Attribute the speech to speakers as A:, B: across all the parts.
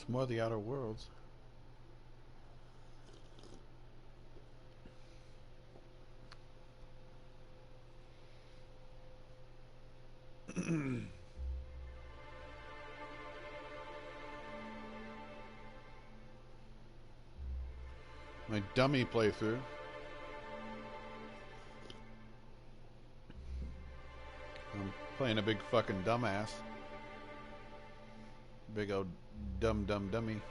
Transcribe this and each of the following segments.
A: It's more the Outer Worlds. My dummy playthrough. I'm playing a big fucking dumbass. Big old dummy.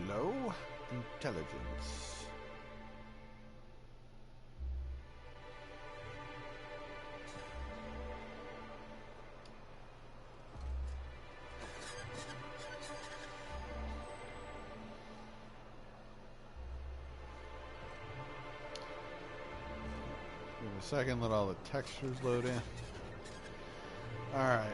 A: Low intelligence. Give it a second, let all the textures load in. Alright.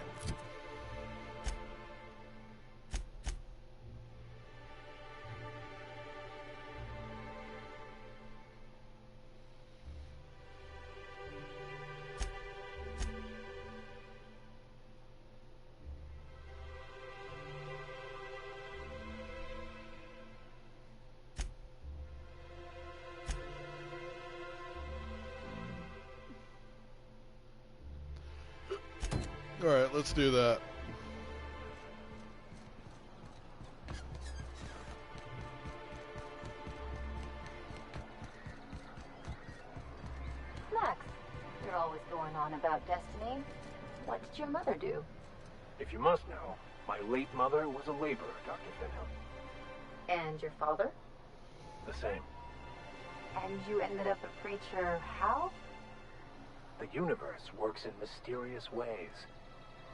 A: Alright, let's do that.
B: Max, you're always going on about destiny. What did your mother do?
C: If you must know, my late mother was a laborer, Dr. Finham.
B: And your father?
C: The same.
B: And you ended up a preacher how?
C: The universe works in mysterious ways.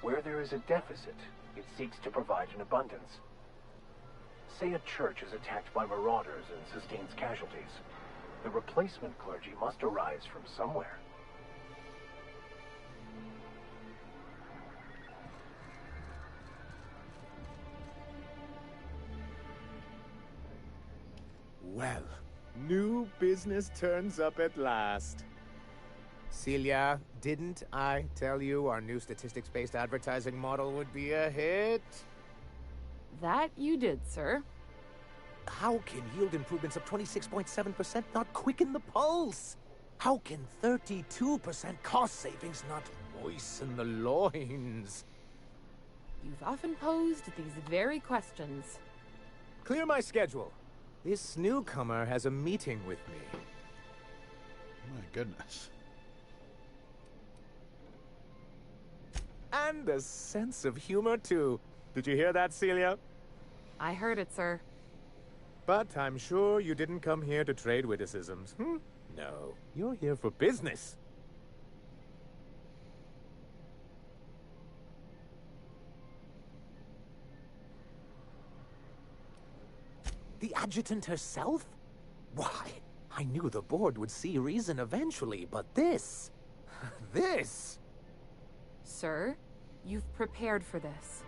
C: Where there is a deficit, it seeks to provide an abundance. Say a church is attacked by marauders and sustains casualties. The replacement clergy must arise from somewhere.
D: Well, new business turns up at last. Celia, didn't I tell you our new statistics-based advertising model would be a hit?
E: That you did, sir.
D: How can yield improvements of 26.7% not quicken the pulse? How can 32% cost savings not moisten the loins?
E: You've often posed these very questions.
D: Clear my schedule. This newcomer has a meeting with me.
A: My goodness.
D: And a sense of humor, too. Did you hear that, Celia?
E: I heard it, sir.
D: But I'm sure you didn't come here to trade witticisms, No, you're here for business. The adjutant herself? Why, I knew the board would see reason eventually, but this... this...
E: Sir, you've prepared for this.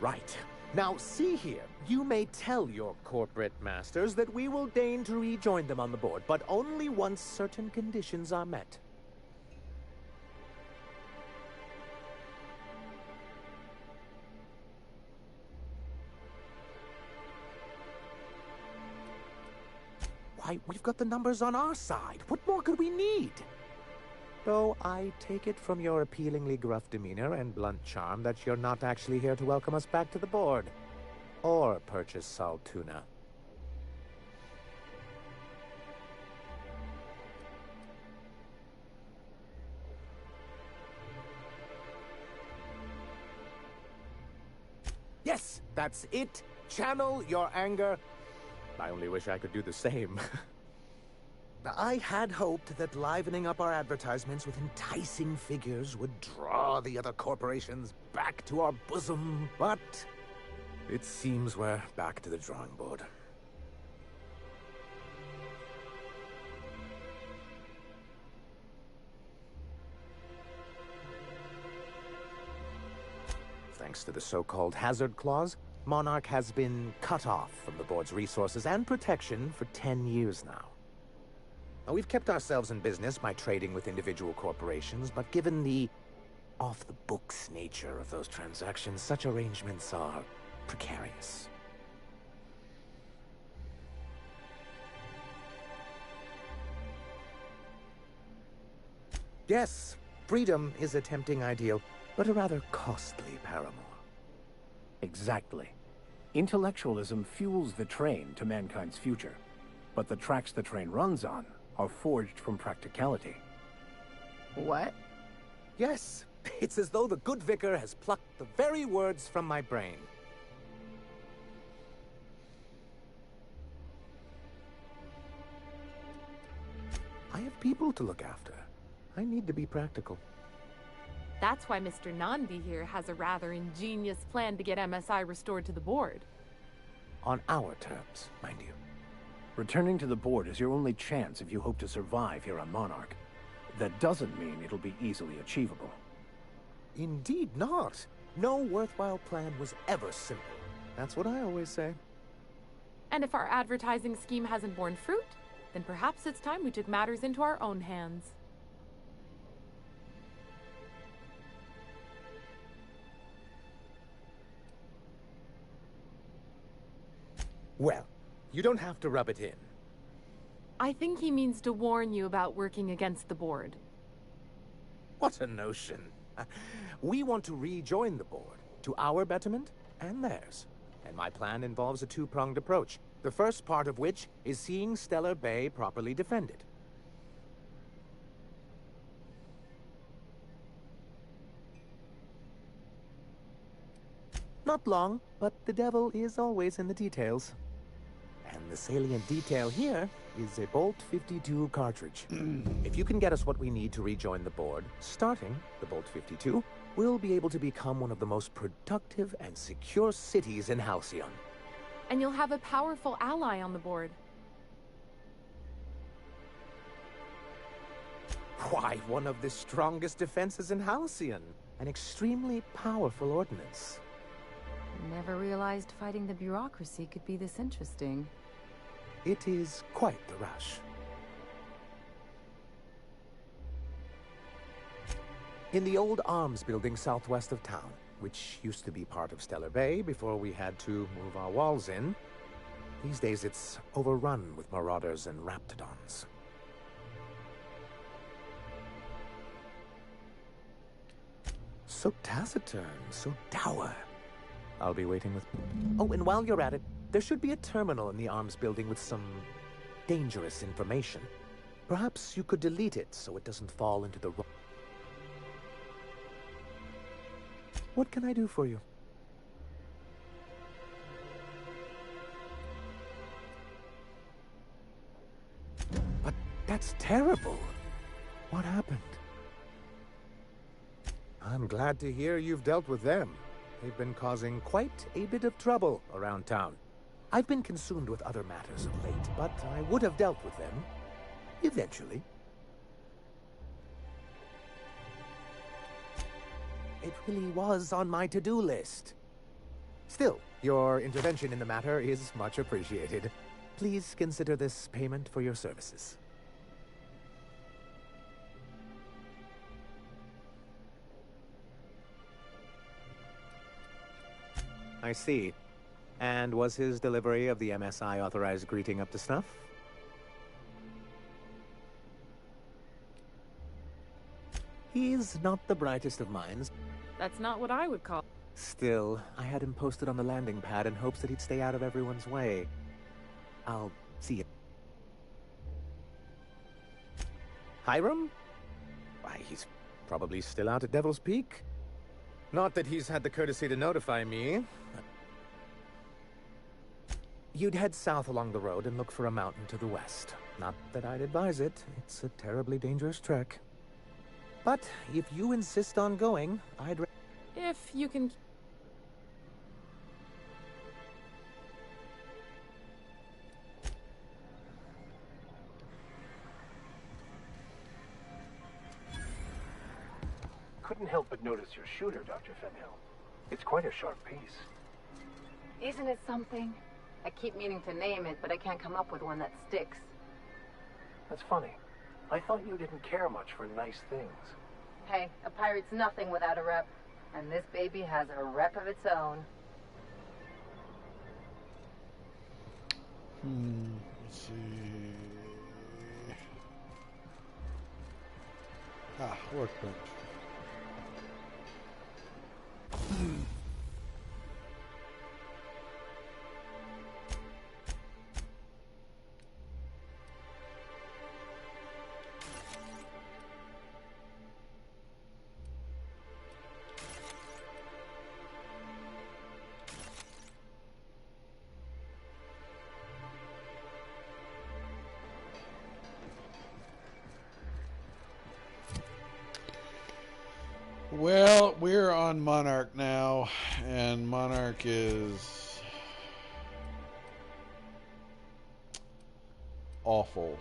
D: Right. Now, see here. You may tell your corporate masters that we will deign to rejoin them on the board, but only once certain conditions are met. Why, we've got the numbers on our side. What more could we need? Though I take it from your appealingly gruff demeanor and blunt charm that you're not actually here to welcome us back to the board. Or purchase salt tuna. Yes, that's it. Channel your anger. I only wish I could do the same. I had hoped that livening up our advertisements with enticing figures would draw the other corporations back to our bosom, but it seems we're back to the drawing board. Thanks to the so-called hazard clause, Monarch has been cut off from the board's resources and protection for 10 years now. Now, we've kept ourselves in business by trading with individual corporations, but given the off-the-books nature of those transactions, such arrangements are precarious. Yes, freedom is a tempting ideal, but a rather costly paramour.
C: Exactly. Intellectualism fuels the train to mankind's future, but the tracks the train runs on are forged from practicality.
E: What?
D: Yes, it's as though the good vicar has plucked the very words from my brain. I have people to look after. I need to be practical.
E: That's why Mr. Nanbi here has a rather ingenious plan to get MSI restored to the board.
D: On our terms, mind you.
C: Returning to the board is your only chance if you hope to survive here on Monarch. That doesn't mean it'll be easily achievable.
D: Indeed not. No worthwhile plan was ever simple. That's what I always say.
E: And if our advertising scheme hasn't borne fruit, then perhaps it's time we took matters into our own hands.
D: Well, you don't have to rub it in.
E: I think he means to warn you about working against the board.
D: What a notion. We want to rejoin the board, to our betterment and theirs. And my plan involves a two-pronged approach, the first part of which is seeing Stellar Bay properly defended. Not long, but the devil is always in the details. And the salient detail here is a Bolt 52 cartridge. If you can get us what we need to rejoin the board, starting the Bolt 52, we'll be able to become one of the most productive and secure cities in Halcyon.
E: And you'll have a powerful ally on the board.
D: Why, one of the strongest defenses in Halcyon. An extremely powerful ordnance.
F: Never realized fighting the bureaucracy could be this interesting.
D: It is quite the rush. In the old arms building southwest of town, which used to be part of Stellar Bay before we had to move our walls in, these days it's overrun with marauders and raptidons. So taciturn, so dour. I'll be waiting with... Oh, and while you're at it, there should be a terminal in the arms building with some dangerous information. Perhaps you could delete it so it doesn't fall into the wrong... What can I do for you? But that's terrible. What happened? I'm glad to hear you've dealt with them. They've been causing quite a bit of trouble around town. I've been consumed with other matters of late, but I would have dealt with them eventually. It really was on my to-do list. Still, your intervention in the matter is much appreciated. Please consider this payment for your services. I see. And was his delivery of the MSI authorized greeting up to snuff? He's not the brightest of minds.
E: That's not what I would call...
D: Still, I had him posted on the landing pad in hopes that he'd stay out of everyone's way. I'll see you. Hiram? Why, he's probably still out at Devil's Peak. Not that he's had the courtesy to notify me. You'd head south along the road and look for a mountain to the west. Not that I'd advise it. It's a terribly dangerous trek. But if you insist on going, I'd...
E: If you can...
C: Couldn't help but notice your shooter, Dr. Fenhill. It's quite a sharp piece.
B: Isn't it something? I keep meaning to name it, but I can't come up with one that sticks.
C: That's funny. I thought you didn't care much for nice things.
B: Hey, a pirate's nothing without a rep. And this baby has a rep of its own.
A: Let's see. Ah, workbench. Well, we're on Monarch now, and Monarch is awful.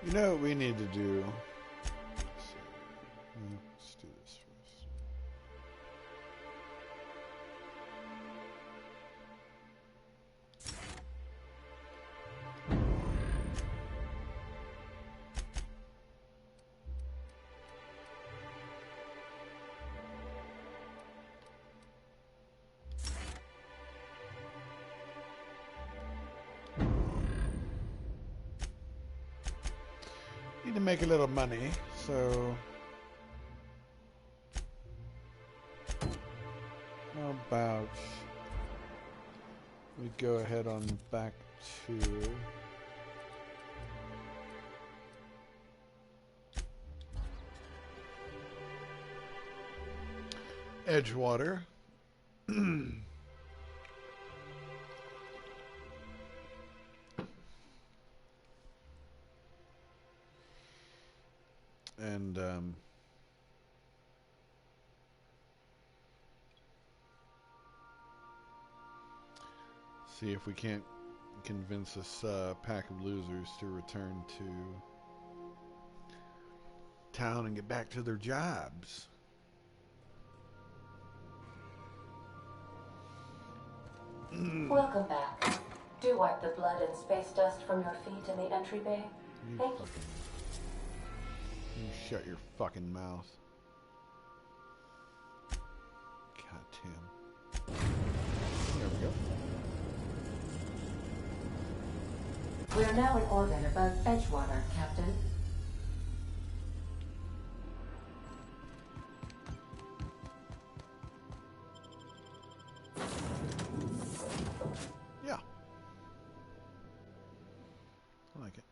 A: You know what we need to do? Let's do this first. Need to make a little money, so how about we go ahead on back to Edgewater. And see if we can't convince this pack of losers to return to town and get back to their jobs.
G: Welcome back. Do wipe the blood and space dust from your feet in the entry bay. Thank you.
A: You shut your fucking mouth. God damn. There we go.
G: We are now in orbit above Edgewater, Captain.
A: Yeah. I like it.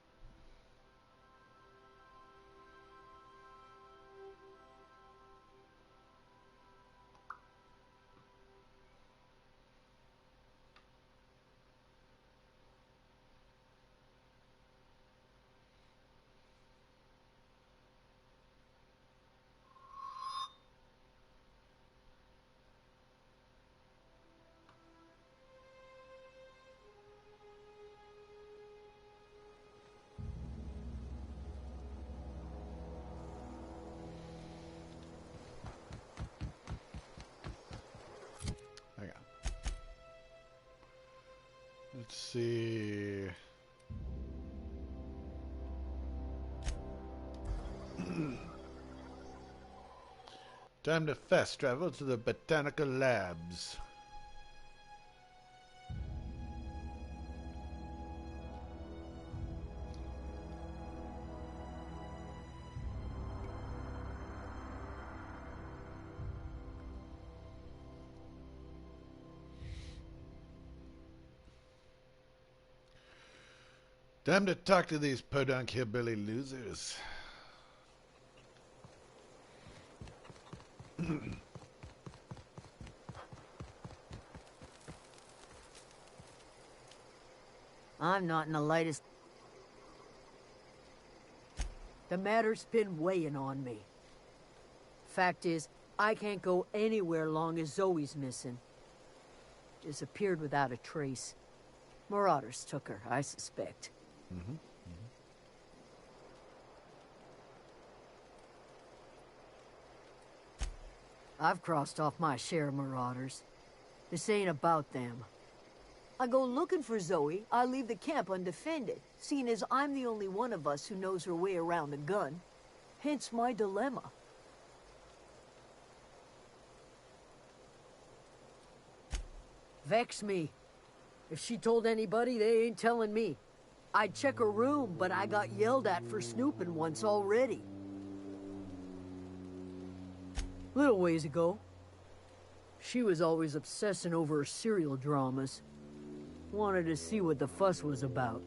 A: Let's see. Time to fast travel to the botanical labs. Time to talk to these podunk hillbilly losers.
H: I'm not in the lightest. The matter's been weighing on me. Fact is, I can't go anywhere long as Zoe's missing. Disappeared without a trace. Marauders took her, I suspect. I've crossed off my share of marauders. This ain't about them. I go looking for Zoe, I leave the camp undefended, seeing as I'm the only one of us who knows her way around the gun. Hence my dilemma. Vex me. If she told anybody, they ain't telling me. I'd check her room, but I got yelled at for snooping once already. Little ways ago, she was always obsessing over her serial dramas. Wanted to see what the fuss was about.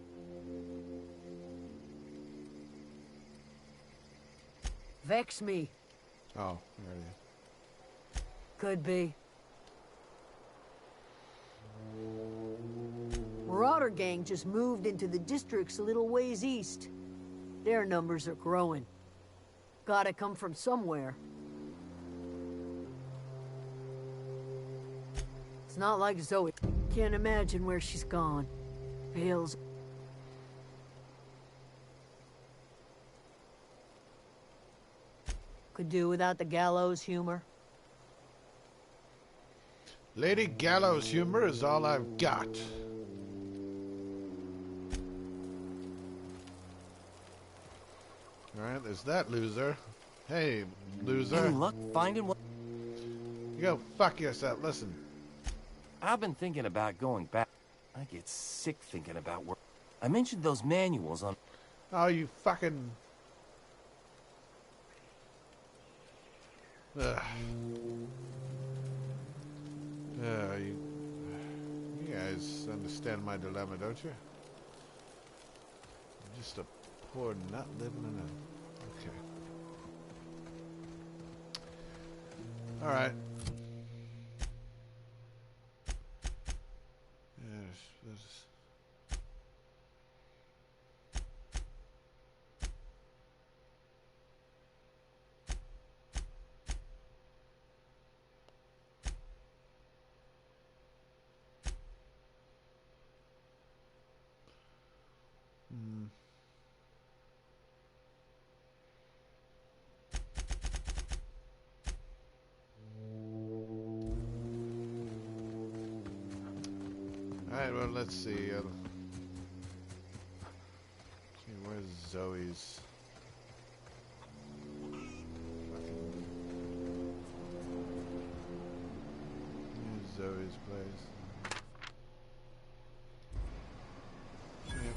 H: Vex me.
A: Oh, there it is.
H: Could be. Marauder gang just moved into the districts a little ways east. Their numbers are growing. Gotta come from somewhere. It's not like Zoe. Can't imagine where she's gone. Bales. Could do without the gallows humor.
A: Lady Gallows humor is all I've got. Alright, there's that loser. Hey, loser.
I: Any luck finding what?
A: You go fuck yourself. Listen.
I: I've been thinking about going back. I get sick thinking about work. I mentioned those manuals on...
A: Oh, you fucking... Ugh. You guys understand my dilemma, don't you? I'm just a poor nut living in a... Okay. Alright. Yes, Alright, well, let's see. See, where's Zoe's? Here's Zoe's place. Yep.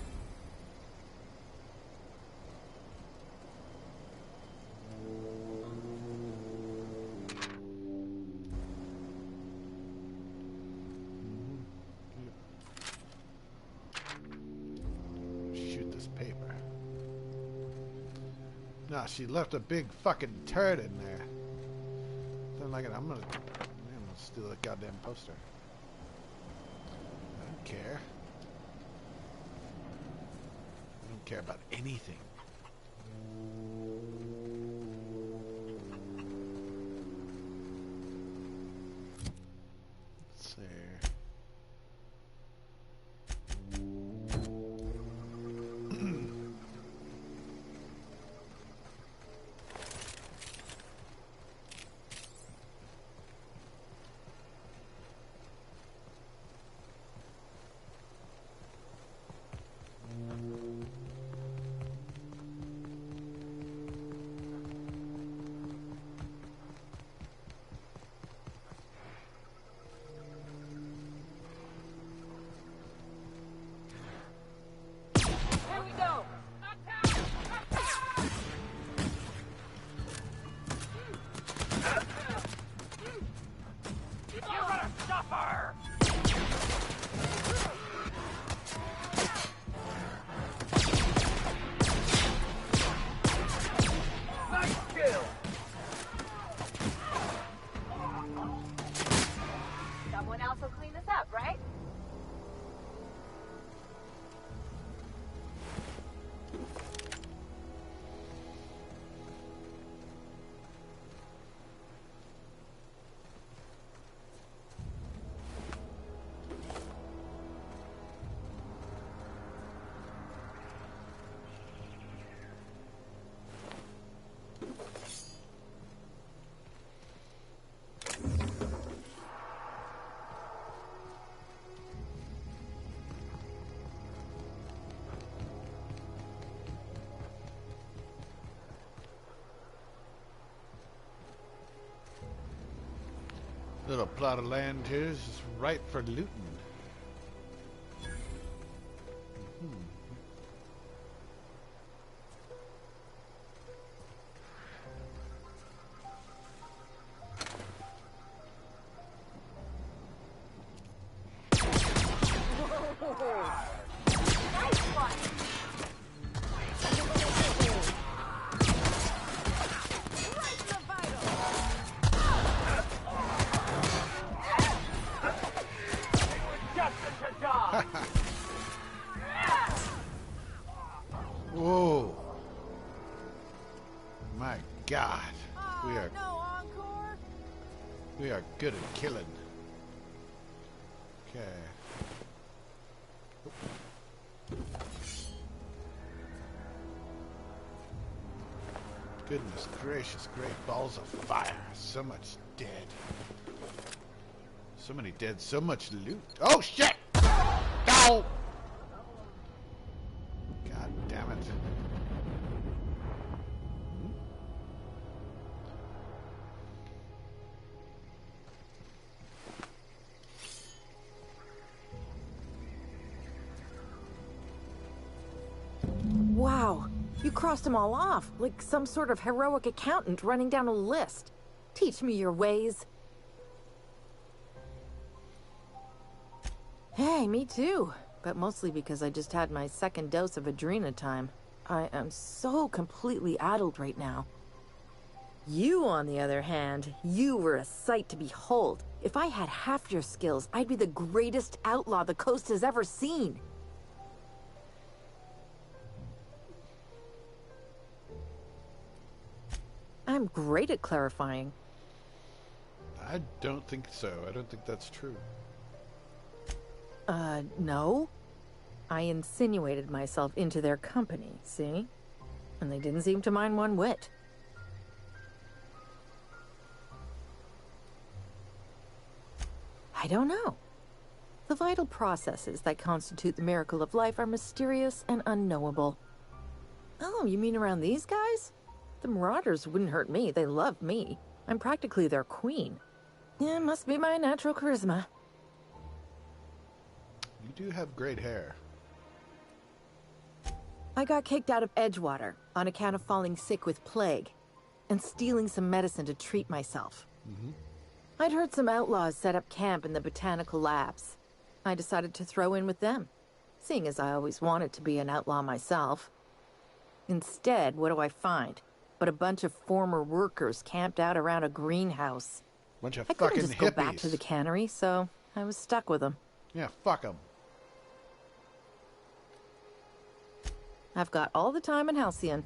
A: Paper. No, she left a big fucking turd in there. Don't like it. I'm gonna steal that goddamn poster. I don't care. I don't care about anything. Let's see.
B: Someone else will clean this up, right?
A: Little plot of land here is just ripe for looting. Whoa. My God. We are good at killing. Okay. Goodness gracious, great balls of fire. So much dead. So many dead, so much loot. Oh shit! No! God damn it.
J: Wow, you crossed them all off, like some sort of heroic accountant running down a list. Teach me your ways. Hey, me too. But mostly because I just had my second dose of Adrenatime. I am so completely addled right now. You, on the other hand, you were a sight to behold. If I had half your skills, I'd be the greatest outlaw the coast has ever seen. I'm great at clarifying.
A: I don't think so. I don't think that's true.
J: No. I insinuated myself into their company, see? And they didn't seem to mind one whit. I don't know. The vital processes that constitute the miracle of life are mysterious and unknowable. Oh, you mean around these guys? The Marauders wouldn't hurt me. They love me. I'm practically their queen. Yeah, must be my natural charisma.
A: You do have great hair.
J: I got kicked out of Edgewater on account of falling sick with plague and stealing some medicine to treat myself. I'd heard some outlaws set up camp in the botanical labs. I decided to throw in with them, seeing as I always wanted to be an outlaw myself. Instead, what do I find? But a bunch of former workers camped out around a greenhouse.
A: Bunch of
J: I
A: fucking
J: couldn't just
A: hippies.
J: go back to the cannery, so I was stuck with them.
A: Yeah, fuck them.
J: I've got all the time in Halcyon.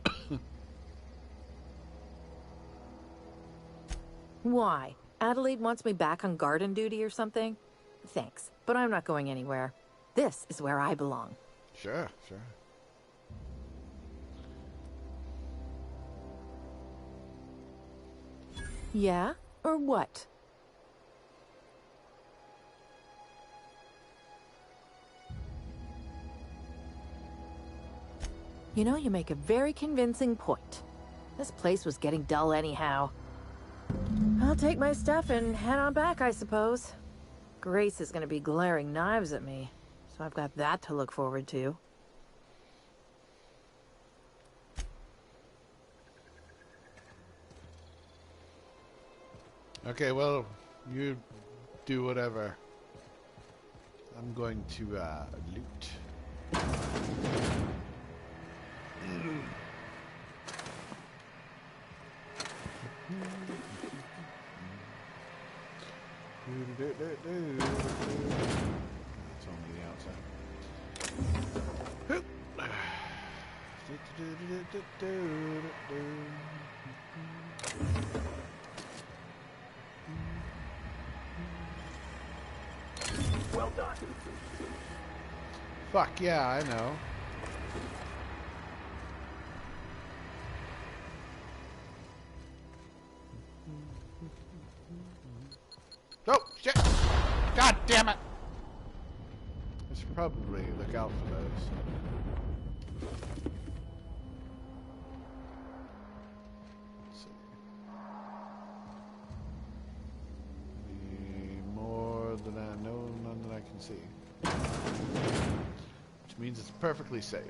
J: Why? Adelaide wants me back on garden duty or something? Thanks, but I'm not going anywhere. This is where I belong.
A: Sure, sure.
J: Yeah? Or what? You know, you make a very convincing point. This place was getting dull anyhow. I'll take my stuff and head on back, I suppose. Grace is gonna be glaring knives at me, so I've got that to look forward to.
A: Okay, well, you do whatever. I'm going to loot. It's only the outside.
C: Well done.
A: Fuck yeah, I know. Oh, shit! God damn it! I should probably look out for those. Let's see. The more than I know, none that I can see. Which means it's perfectly safe.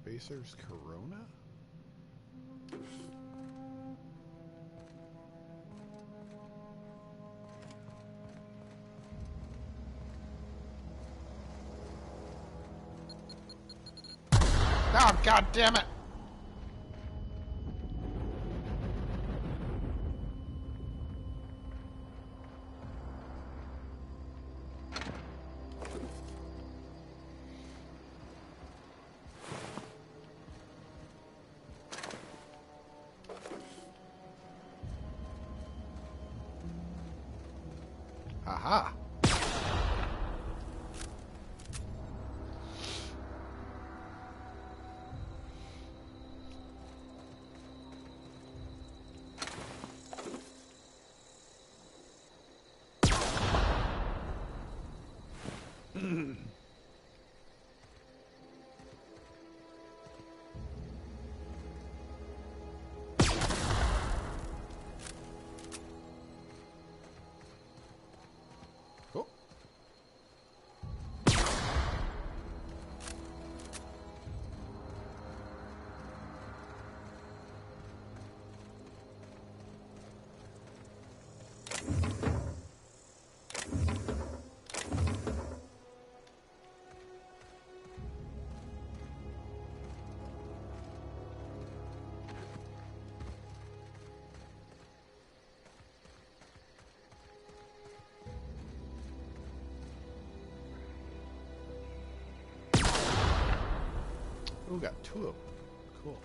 A: Spacer's Corona? Oh, god damn it! Aha! Oh. Ooh, got two of them. Cool.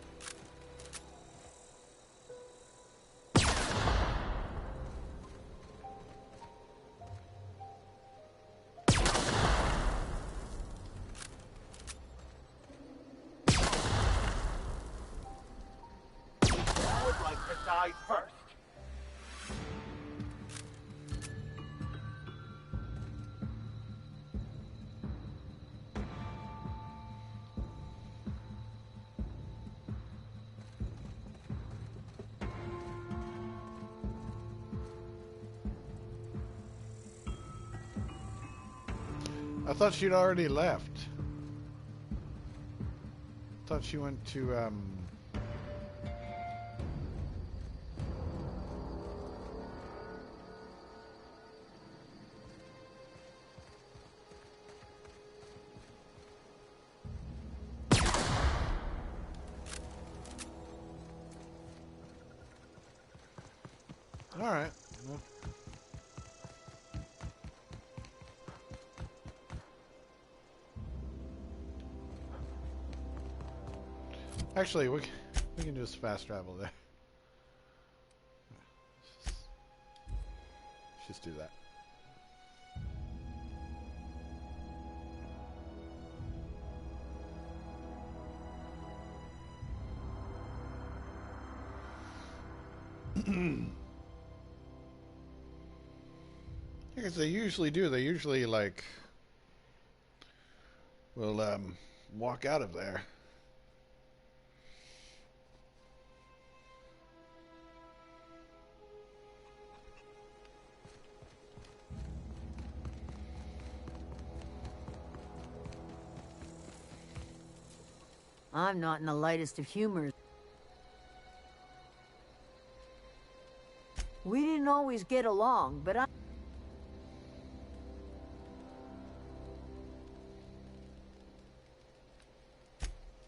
C: I would like to die first.
A: I thought she'd already left. Thought she went to, All right. Well. Actually, we can just fast travel there. Let's just do that. Because they usually do. They usually like will walk out of there.
H: I'm not in the lightest of humors. We didn't always get along, but I...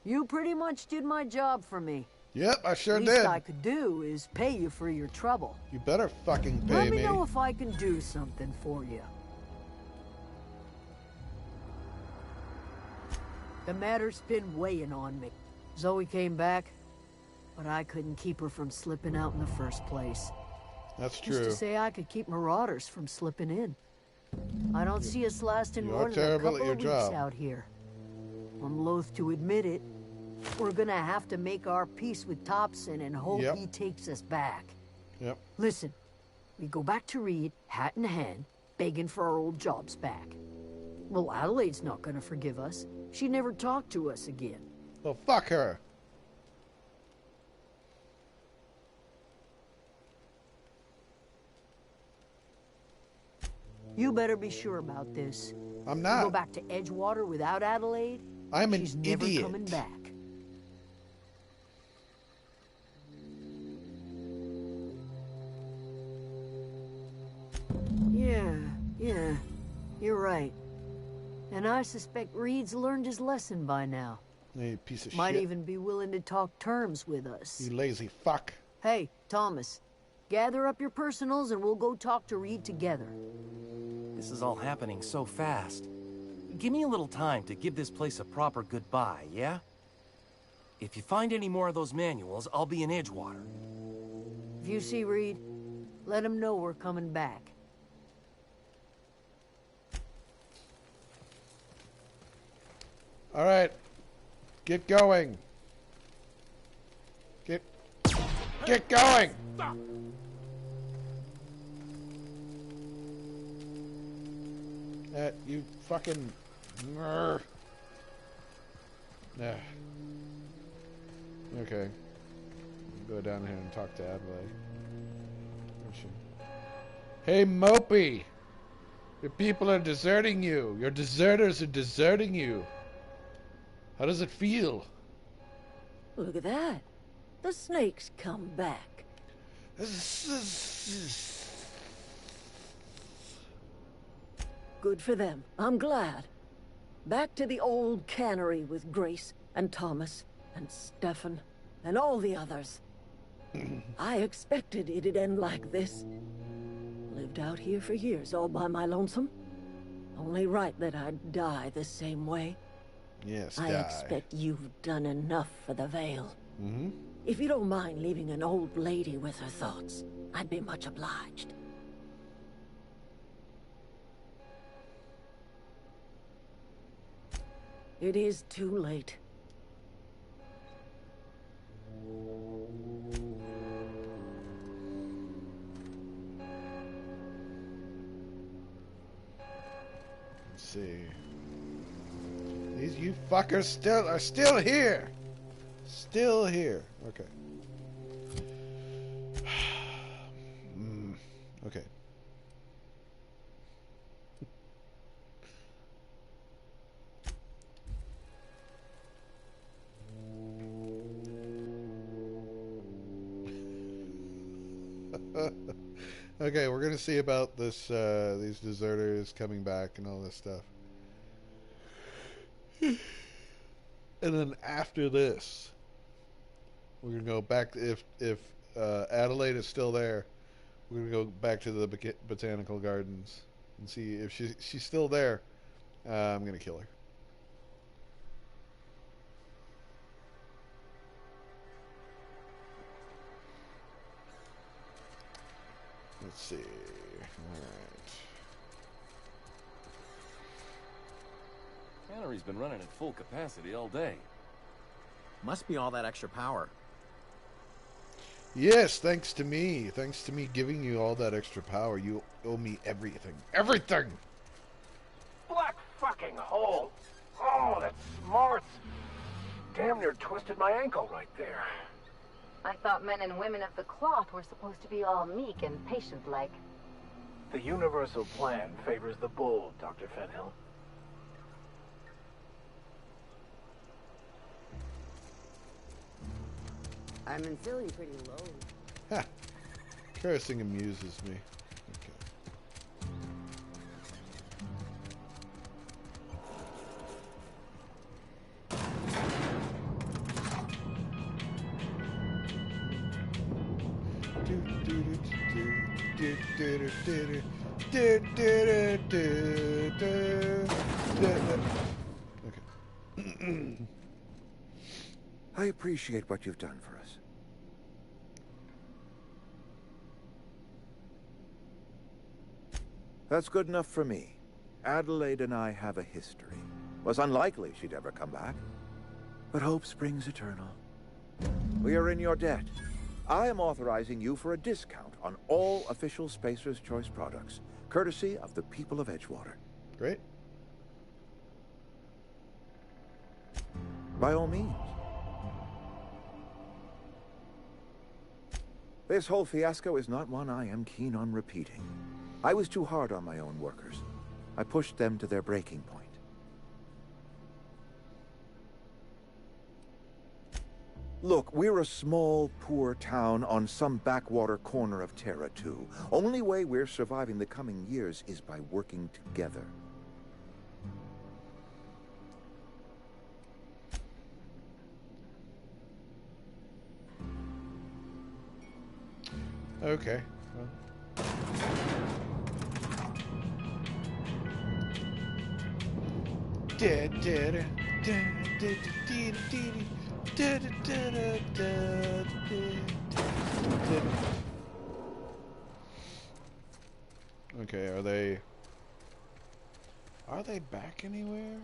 H: You pretty much did my job for me.
A: Yep, I sure did.
H: Least I could do is pay you for your trouble.
A: You better fucking pay
H: Let me
A: me.
H: know if I can do something for you. The matter's been weighing on me. Zoe came back, but I couldn't keep her from slipping out in the first place.
A: That's true.
H: Just to say I could keep marauders from slipping in. I don't see us lasting
A: You
H: more
A: are
H: than a
A: terrible
H: couple
A: at your
H: of weeks
A: job.
H: out here. I'm loath to admit it. We're gonna have to make our peace with Thompson and hope
A: Yep.
H: he takes us back.
A: Yep.
H: Listen, we go back to Reed, hat in hand, begging for our old jobs back. Well, Adelaide's not gonna forgive us. She never talked to us again.
A: Well, fuck her.
H: You better be sure about this.
A: I'm
H: You
A: not.
H: go back to Edgewater without Adelaide,
A: I'm an
H: she's never
A: idiot.
H: coming back. Yeah, you're right. And I suspect Reed's learned his lesson by now.
A: You piece of
H: Might
A: shit.
H: even be willing to talk terms with us.
A: You lazy fuck.
H: Hey, Thomas, gather up your personals and we'll go talk to Reed together.
I: This is all happening so fast. Give me a little time to give this place a proper goodbye, yeah? If you find any more of those manuals, I'll be in Edgewater.
H: If you see Reed, let him know we're coming back.
A: All right, get going. Get going. You fucking. Yeah. Okay. Go down here and talk to Adelaide. Hey, Mopey! Your people are deserting you. Your deserters are deserting you. How does it feel?
H: Look at that. The snake's come back. Good for them. I'm glad. Back to the old cannery with Grace and Thomas and Stefan and all the others. I expected it'd end like this. Lived out here for years all by my lonesome. Only right that I'd die the same way.
A: Yes,
H: I
A: die.
H: expect you've done enough for the Vale.
A: Mm-hmm.
H: If you don't mind leaving an old lady with her thoughts, I'd be much obliged. It is too late.
A: Let's see. These you fuckers are still here. Still here. Okay. Okay. Okay, we're gonna see about this these deserters coming back and all this stuff. And then after this, we're gonna go back to, if Adelaide is still there, we're gonna go back to the botanical gardens and see if she's still there. I'm gonna kill her. Let's see. All right.
I: Cannery's been running at full capacity all day.
K: Must be all that extra power.
A: Yes, thanks to me. Thanks to me giving you all that extra power. You owe me everything. Everything!
C: Black fucking hole! Oh, that smarts! Damn near twisted my ankle right there.
B: I thought men and women of the cloth were supposed to be all meek and patient-like.
C: The universal plan favors the bold, Dr. Fenhill.
H: I'm feeling pretty low.
A: Ha! Cursing amuses me. Okay.
L: I appreciate what you've done for us. That's good enough for me. Adelaide and I have a history. Was unlikely she'd ever come back. But hope springs eternal. We are in your debt. I am authorizing you for a discount on all official Spacer's Choice products, courtesy of the people of Edgewater.
A: Great.
L: By all means. This whole fiasco is not one I am keen on repeating. I was too hard on my own workers. I pushed them to their breaking point. Look, we're a small, poor town on some backwater corner of Terra 2. Only way we're surviving the coming years is by working together.
A: Okay. Well. Okay, are they back anywhere?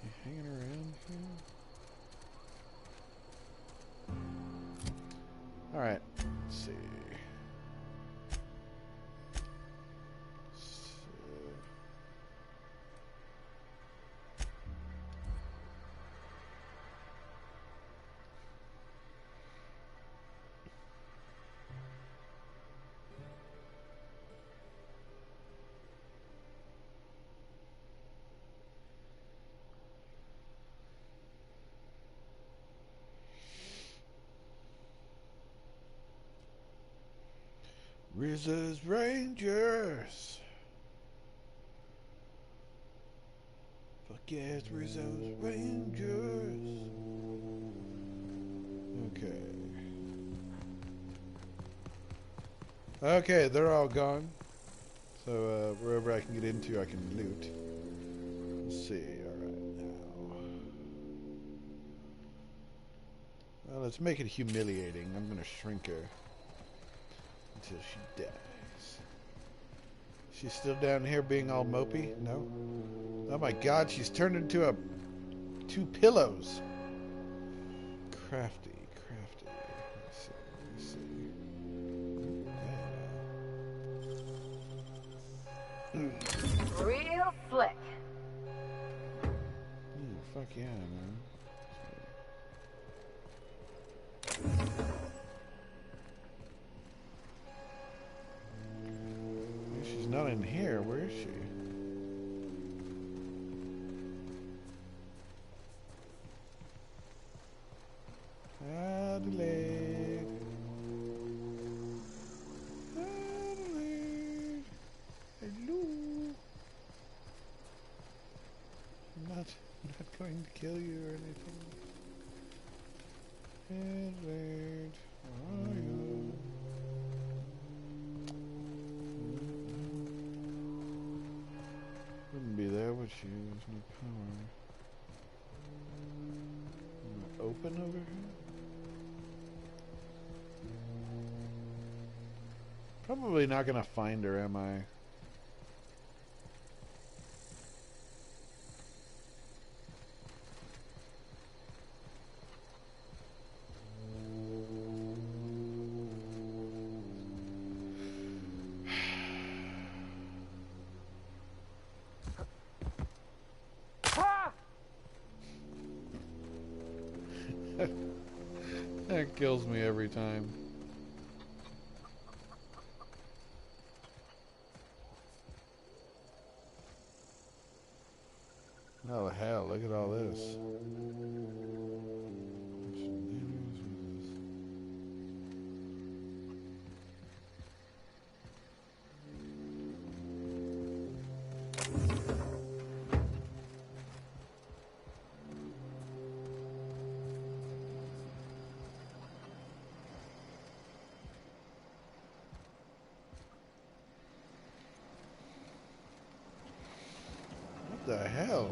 A: You hanging around here? Alright, let's see. Rizzo's Rangers. Fuck yes, Rizzo's Rangers. Okay. Okay, they're all gone. So wherever I can get into, I can loot. Let's see. All right now. Well, let's make it humiliating. I'm gonna shrink her until she dies. She's still down here being all mopey? No? Oh my god, she's turned into two pillows. Crafty. Let's see.
B: Real slick.
A: Fuck yeah, man. She's not in here. Where is she? Adelaide. Adelaide. Hello. I'm not going to kill you or anything. Adelaide, where are you? Wouldn't be there, would she? There's no power. Am I open over here? Probably not gonna find her, am I? That kills me every time. Oh hell, look at all this. What the hell?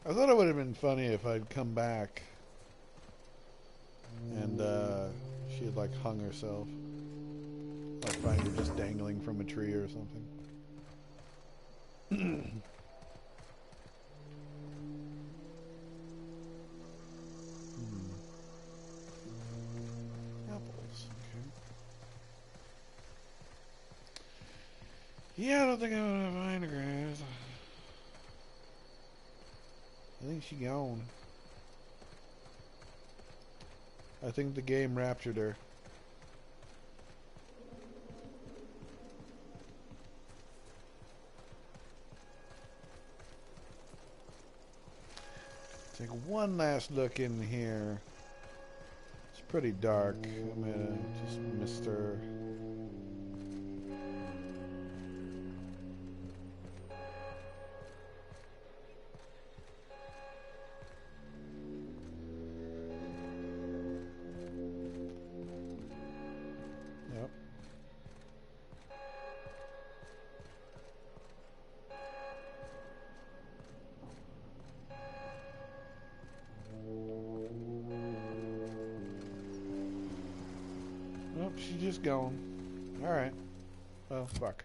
A: I thought it would have been funny if I'd come back and she had like hung herself. Like find her just dangling from a tree or something. Apples, okay. Yeah, I don't think I'm gonna find her, guys. I think she gone. I think the game raptured her. one last look in here. It's pretty dark. I'm gonna just Mr. Yep. Nope, she's just gone. Alright. Well, fuck.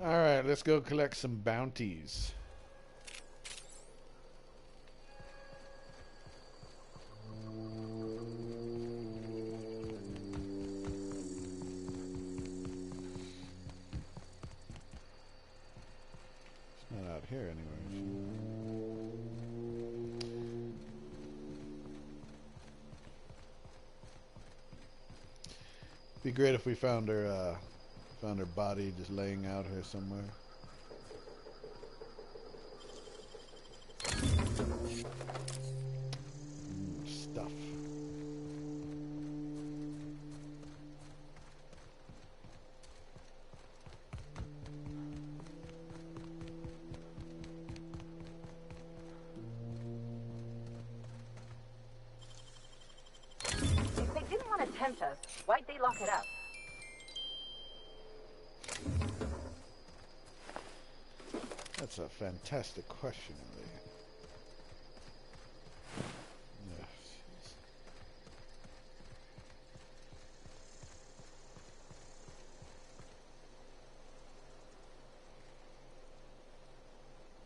A: Alright, let's go collect some bounties. Here anyway. Be great if we found her body just laying out here somewhere. Stuff.
B: Tempt us. Why'd they lock it up?
A: That's a fantastic question, Lee. Yes.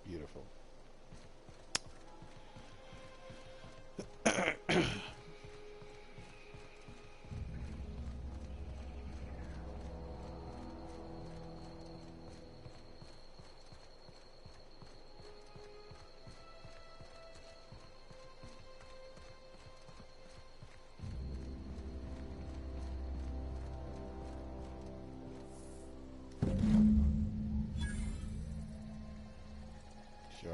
A: Beautiful. Sure.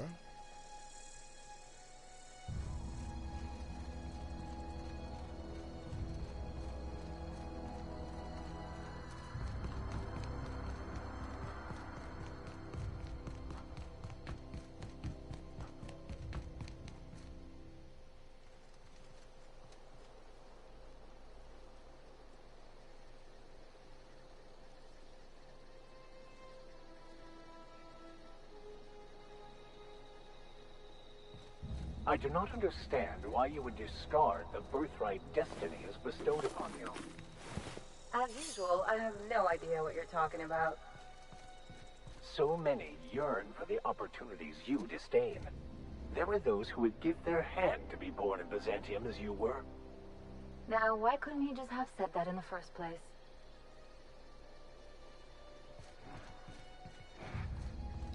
C: I do not understand why you would discard the birthright destiny as bestowed upon you.
B: As usual, I have no idea what you're talking about.
C: So many yearn for the opportunities you disdain. There are those who would give their hand to be born in Byzantium as you were.
B: Now, why couldn't he just have said that in the first place?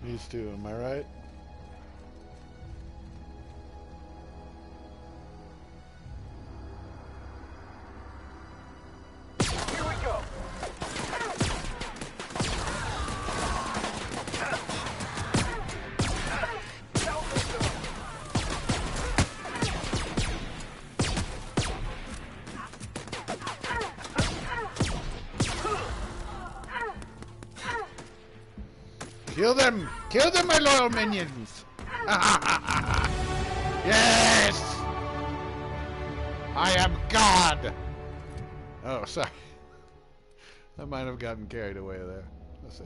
A: These two, am I right? Kill them! Kill them, my loyal minions! Yes! I am God! Oh, sorry. I might have gotten carried away there. Let's see.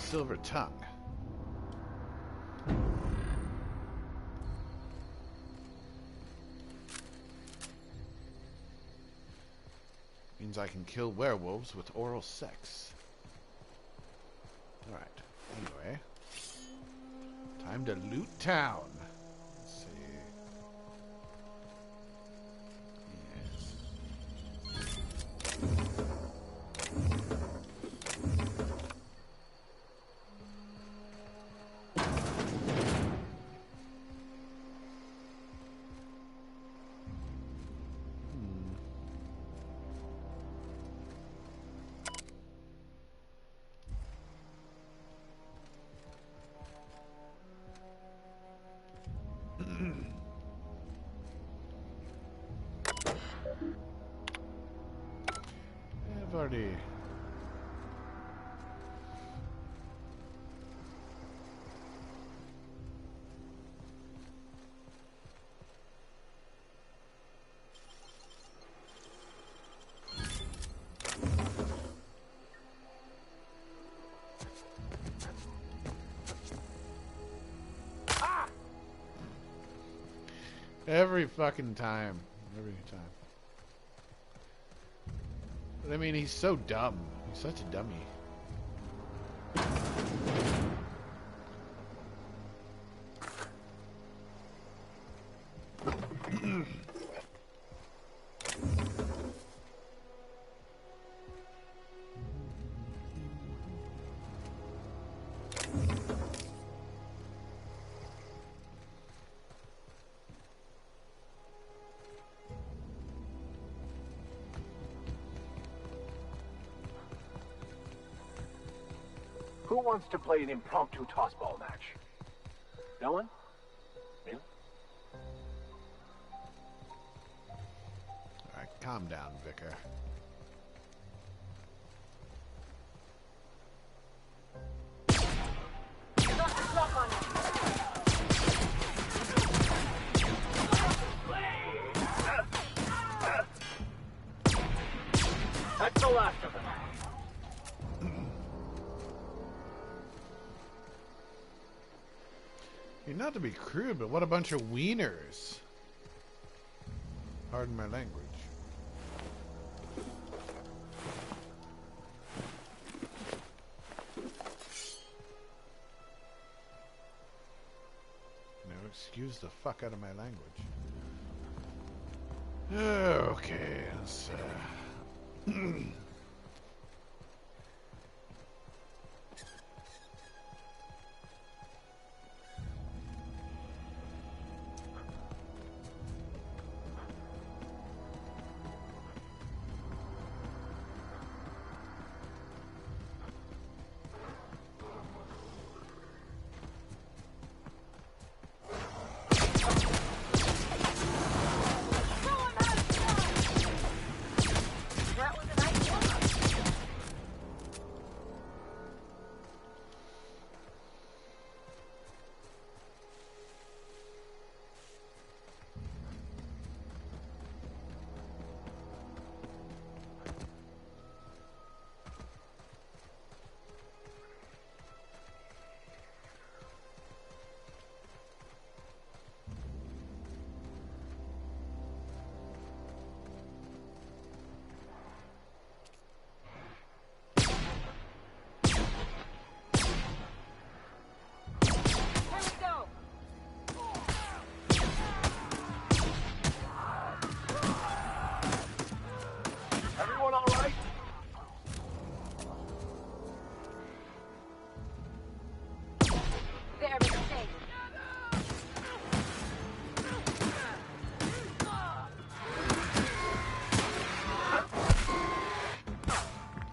A: Silver tongue. Means I can kill werewolves with oral sex. Alright. Anyway. Time to loot town. Let's see. I've already... Every fucking time. Every time. But I mean, he's so dumb. He's such a dummy.
C: Who wants to play an impromptu tossball match? No one? Really?
A: Alright, calm down, Vicar.
C: That's the last of them.
A: Not to be crude, but what a bunch of wieners. Pardon my language. No, excuse the fuck out of my language. Okay, let's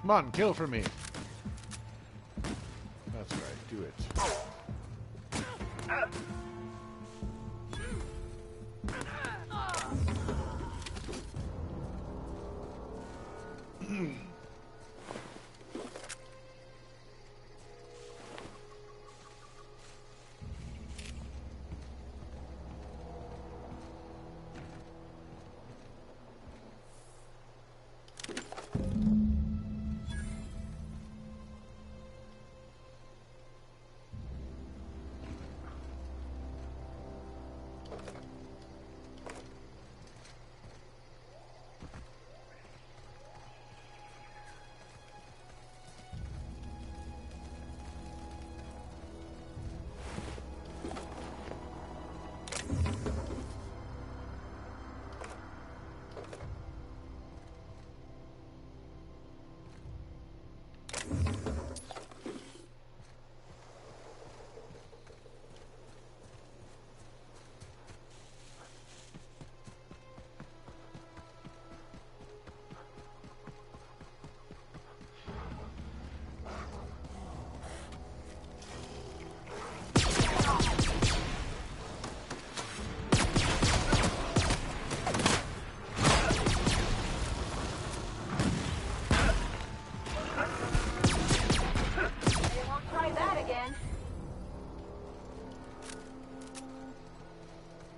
A: Come on, kill for me. That's right, do it.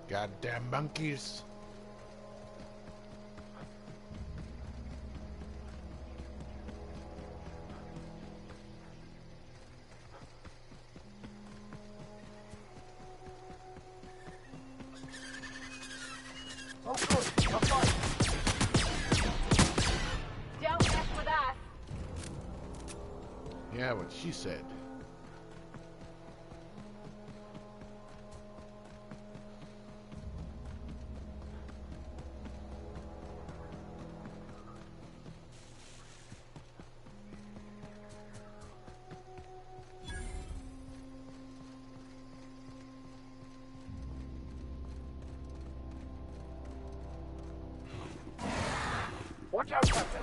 A: Goddamn monkeys.
B: Don't mess with us.
A: Yeah, what she said.
C: Watch out, Captain!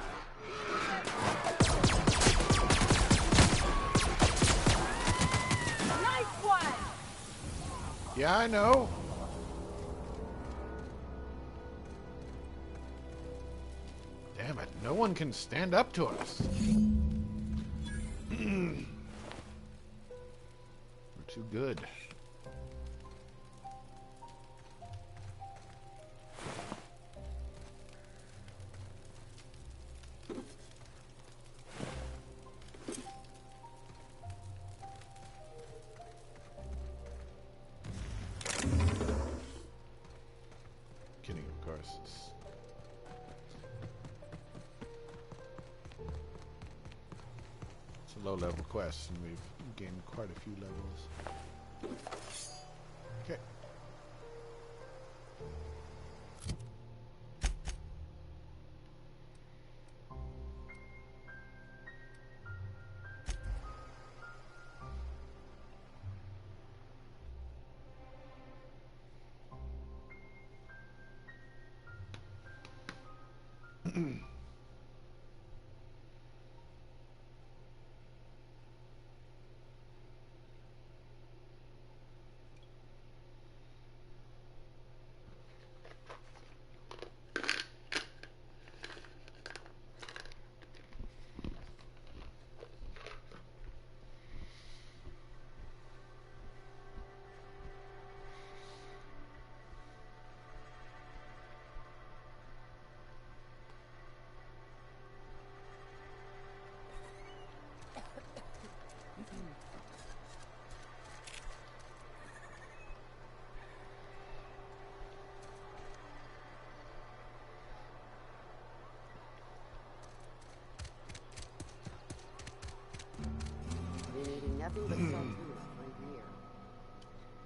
B: Nice one!
A: Yeah, I know. Damn it, no one can stand up to us. We're too good. Kidding, of course. It's a low-level quest, and we've gained quite a few levels. Okay.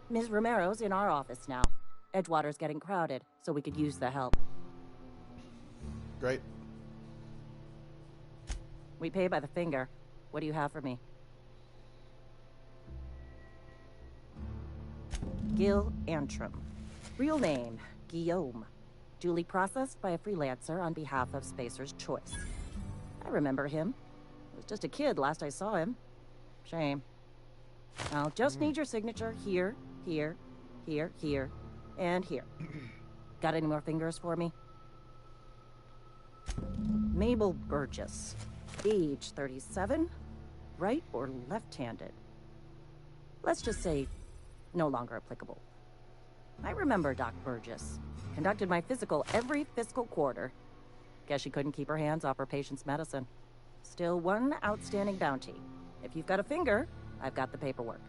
M: Ms. Romero's in our office now. Edgewater's getting crowded, so we could use the help.
A: Great.
M: We pay by the finger. What do you have for me? Gil Antrim. Real name, Guillaume. Duly processed by a freelancer on behalf of Spacer's Choice. I remember him. I was just a kid last I saw him. Shame. I'll just need your signature here, here, here, here, and here. Got any more fingers for me? Mabel Burgess. Age 37. Right or left-handed? Let's just say no longer applicable. I remember Doc Burgess. Conducted my physical every fiscal quarter. Guess she couldn't keep her hands off her patient's medicine. Still one outstanding bounty. If you've got a finger, I've got the paperwork.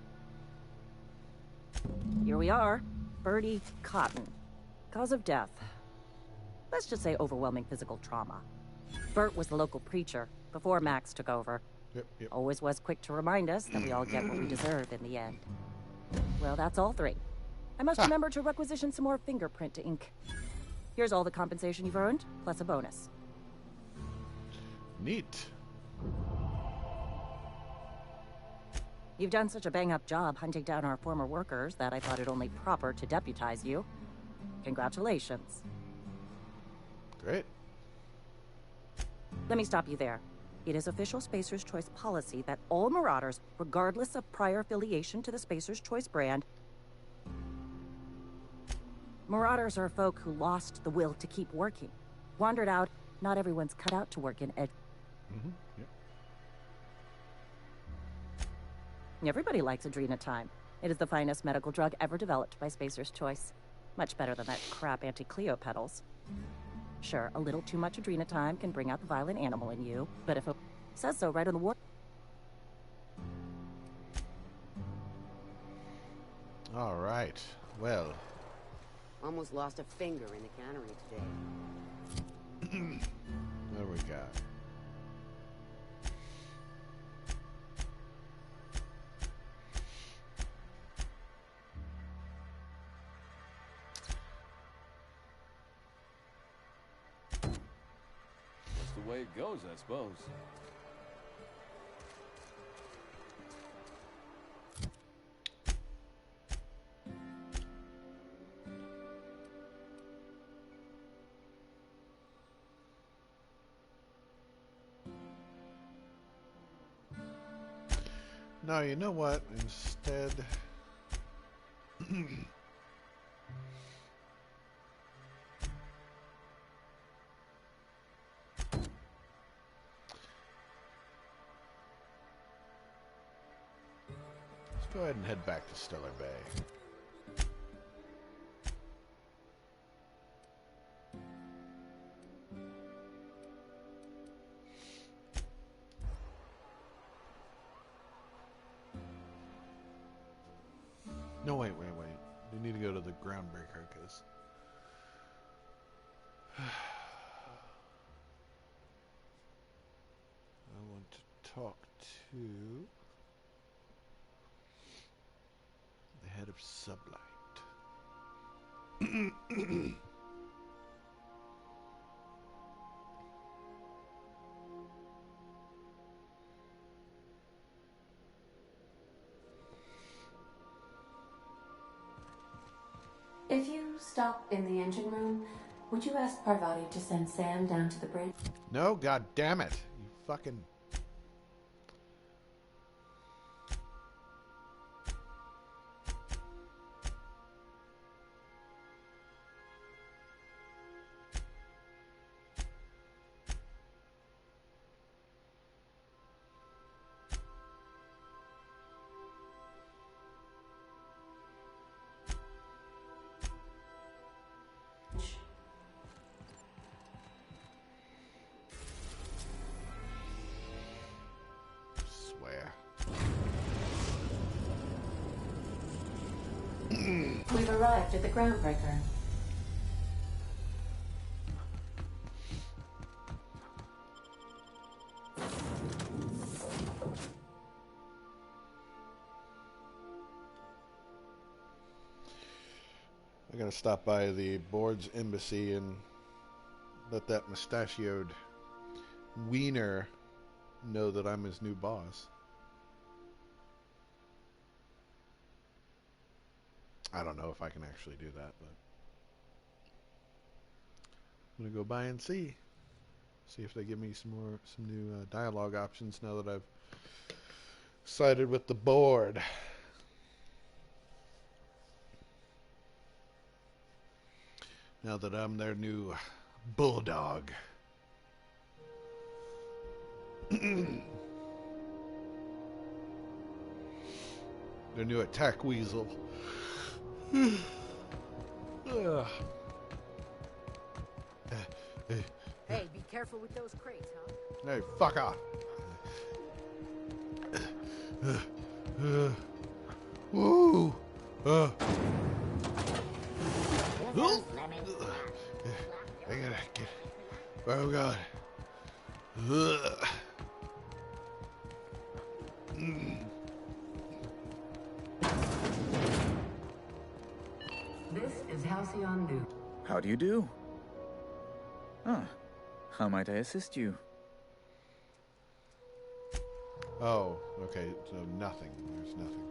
M: Here we are. Bertie Cotton. Cause of death. Let's just say overwhelming physical trauma. Bert was the local preacher before Max took over.
A: Yep.
M: Always was quick to remind us that we all get what we deserve in the end. Well, that's all three. I must remember to requisition some more fingerprint to ink. Here's all the compensation you've earned, plus a bonus.
A: Neat.
M: You've done such a bang-up job hunting down our former workers that I thought it only proper to deputize you. Congratulations.
A: Great.
M: Let me stop you there. It is official Spacer's Choice policy that all Marauders, regardless of prior affiliation to the Spacer's Choice brand... Marauders are folk who lost the will to keep working. Wandered out, not everyone's cut out to work in Yep. Everybody likes Adrenatime. It is the finest medical drug ever developed by Spacer's Choice. Much better than that crap Anti-Cleo pedals. Sure, a little too much Adrena time can bring out the violent animal in you, but if it says so right on the war...
A: All right. Well.
N: Almost lost a finger in the cannery today.
A: What do we got?
O: That's the way it goes, I suppose.
A: No, you know what? Instead... let's go ahead and head back to Stellar Bay. No, wait. We need to go to the Groundbreaker, because... I want to talk to... the head of Sublight.
G: If you stop in the engine room, would you ask Parvati to send Sam down to the bridge?
A: No, god damn it. You fucking...
G: We've arrived at the Groundbreaker.
A: I gotta stop by the board's embassy and let that mustachioed wiener know that I'm his new boss. I don't know if I can actually do that, but I'm gonna go by and see if they give me some new dialogue options now that I've sided with the board. Now that I'm their new bulldog. Their new attack weasel.
H: Hey, be careful with those crates, huh?
A: Hey, fuck off. Woo! I gotta get... Oh, God.
N: This is Halcyon New.
P: How do you do? Ah, how might I assist you?
A: Oh, okay, so nothing. There's nothing.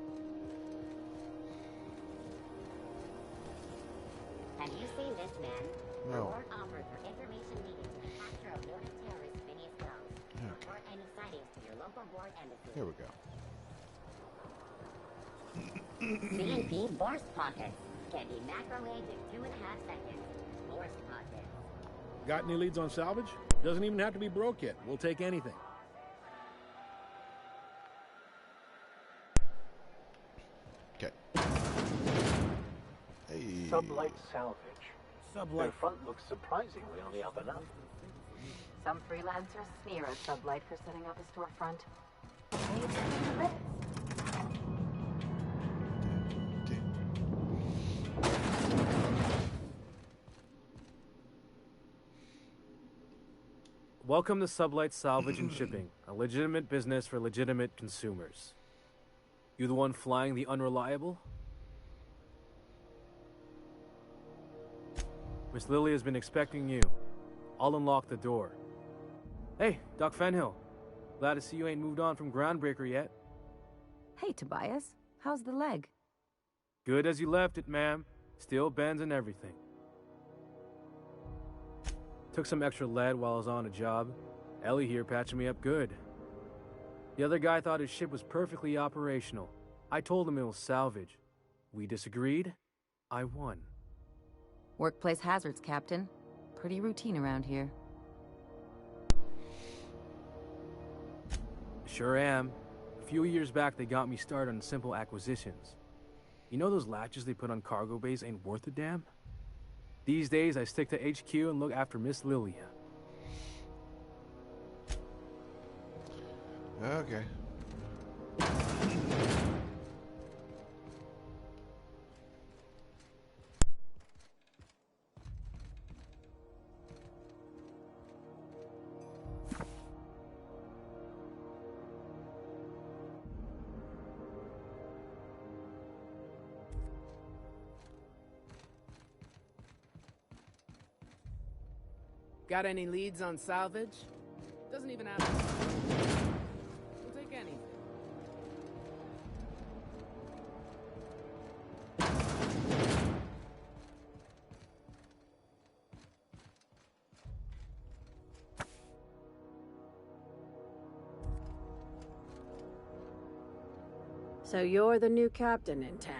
Q: Have you seen this man?
A: No.
Q: Report offered for information leading to the capture of noted terrorist Phineas Wells.
A: Okay.
Q: Report any sightings to your local board embassy.
A: Here we go.
Q: CNP Borst Pockets can be macrowaved in 2.5 seconds. Borst Pockets.
R: Got any leads on salvage? Doesn't even have to be broke yet. We'll take anything.
A: Okay. Hey.
C: Sublight Salvage. Their
D: Sublight.
C: front looks surprisingly on the up and up.
B: Some freelancers sneer at Sublight for setting up a storefront. They take credits.
S: Welcome to Sublight Salvage and Shipping, a legitimate business for legitimate consumers. You the one flying the Unreliable? Miss Lily has been expecting you. I'll unlock the door. Hey, Doc Fenhill. Glad to see you ain't moved on from Groundbreaker yet.
F: Hey, Tobias. How's the leg?
S: Good as you left it, ma'am. Still bends and everything. Took some extra lead while I was on a job. Ellie here patching me up good. The other guy thought his ship was perfectly operational. I told him it was salvage. We disagreed. I won.
F: Workplace hazards, Captain. Pretty routine around here.
S: Sure am. A few years back, they got me started on simple acquisitions. You know those latches they put on cargo bays ain't worth a damn? These days, I stick to HQ and look after Miss Lilia.
A: Okay.
T: Got any leads on salvage? Doesn't even have. We'll take anything.
N: So you're the new captain in town.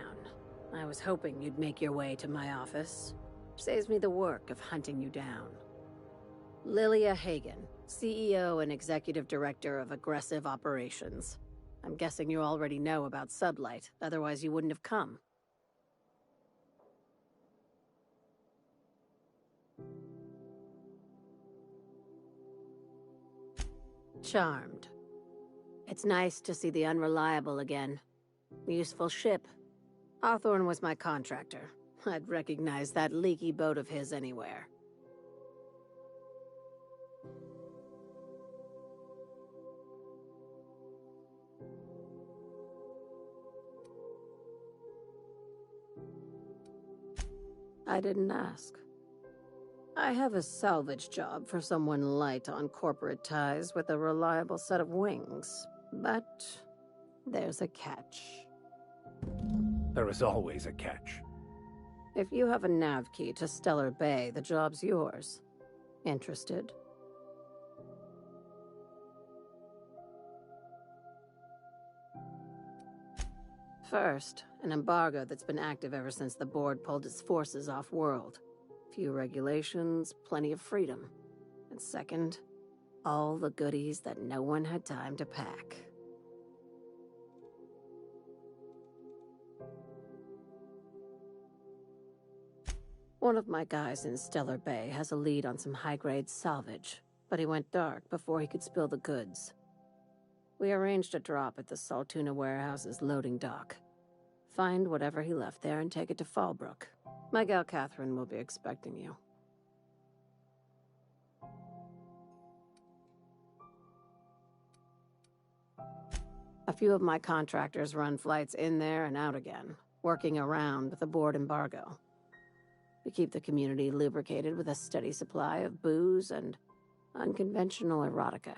N: I was hoping you'd make your way to my office. Saves me the work of hunting you down. Lilia Hagen, CEO and Executive Director of Aggressive Operations. I'm guessing you already know about Sublight, otherwise you wouldn't have come. Charmed. It's nice to see the Unreliable again. Useful ship. Hawthorne was my contractor. I'd recognize that leaky boat of his anywhere. I didn't ask. I have a salvage job for someone light on corporate ties with a reliable set of wings, but there's a catch.
C: There is always a catch.
N: If you have a nav key to Stellar Bay, the job's yours. Interested? First, an embargo that's been active ever since the board pulled its forces off-world. Few regulations, plenty of freedom. And second, all the goodies that no one had time to pack. One of my guys in Stellar Bay has a lead on some high-grade salvage, but he went dark before he could spill the goods. We arranged a drop at the Saltuna warehouse's loading dock. Find whatever he left there and take it to Fallbrook. My gal Catherine will be expecting you. A few of my contractors run flights in there and out again, working around with the board embargo. We keep the community lubricated with a steady supply of booze and unconventional erotica.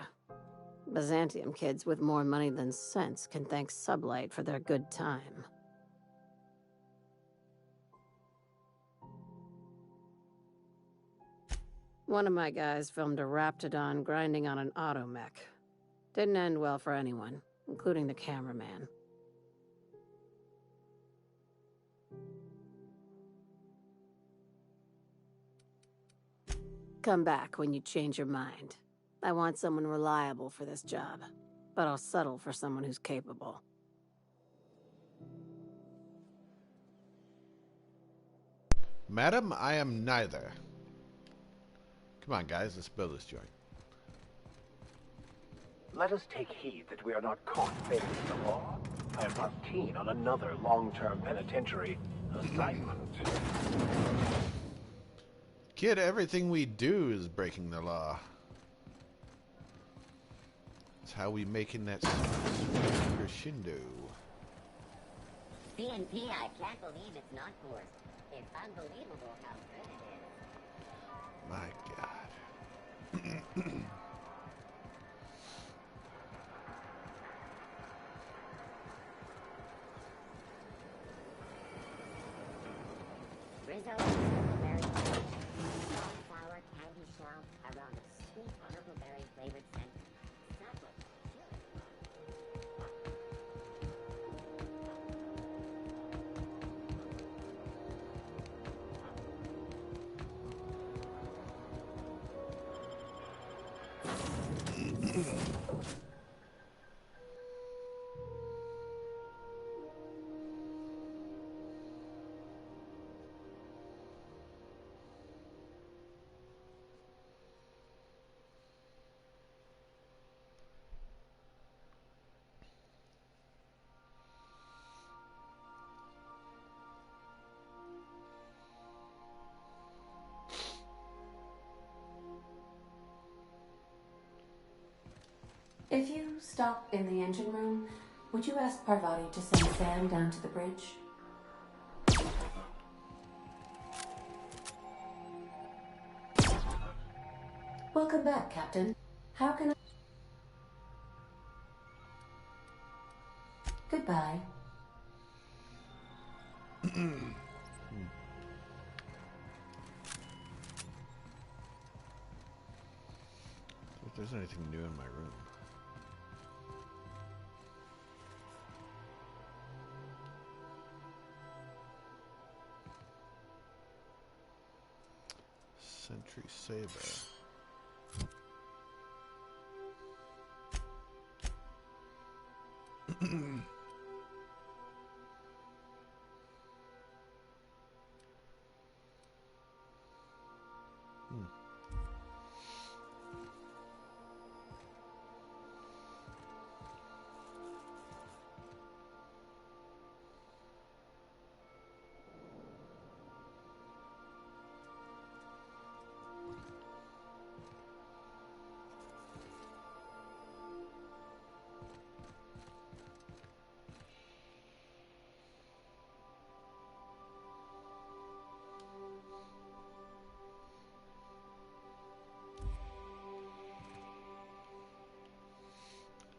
N: Byzantium kids with more money than sense can thank Sublight for their good time. One of my guys filmed a Raptidon grinding on an automech. Didn't end well for anyone, including the cameraman. Come back when you change your mind. I want someone reliable for this job, but I'll settle for someone who's capable.
A: Madam, I am neither. Come on, guys, let's build this joint.
C: Let us take heed that we are not caught failing the law. I am not keen on another long-term penitentiary assignment.
A: Kid, everything we do is breaking the law. That's how we making that crescendo.
Q: PNP, I can't believe it's not forced. It's unbelievable how good it is.
A: My God.
Q: Rizzo is very sour candy shell around a sweet purple-berry flavored center. That was
G: If you stop in the engine room, would you ask Parvati to send Sam down to the bridge? Welcome back, Captain. How can I... Goodbye.
A: If there's anything new in my room. Sentry Saber.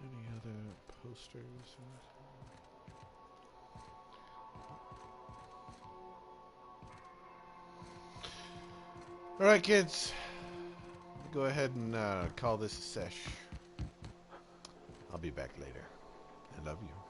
A: Any other posters? All right, kids. Go ahead and call this a sesh. I'll be back later. I love you.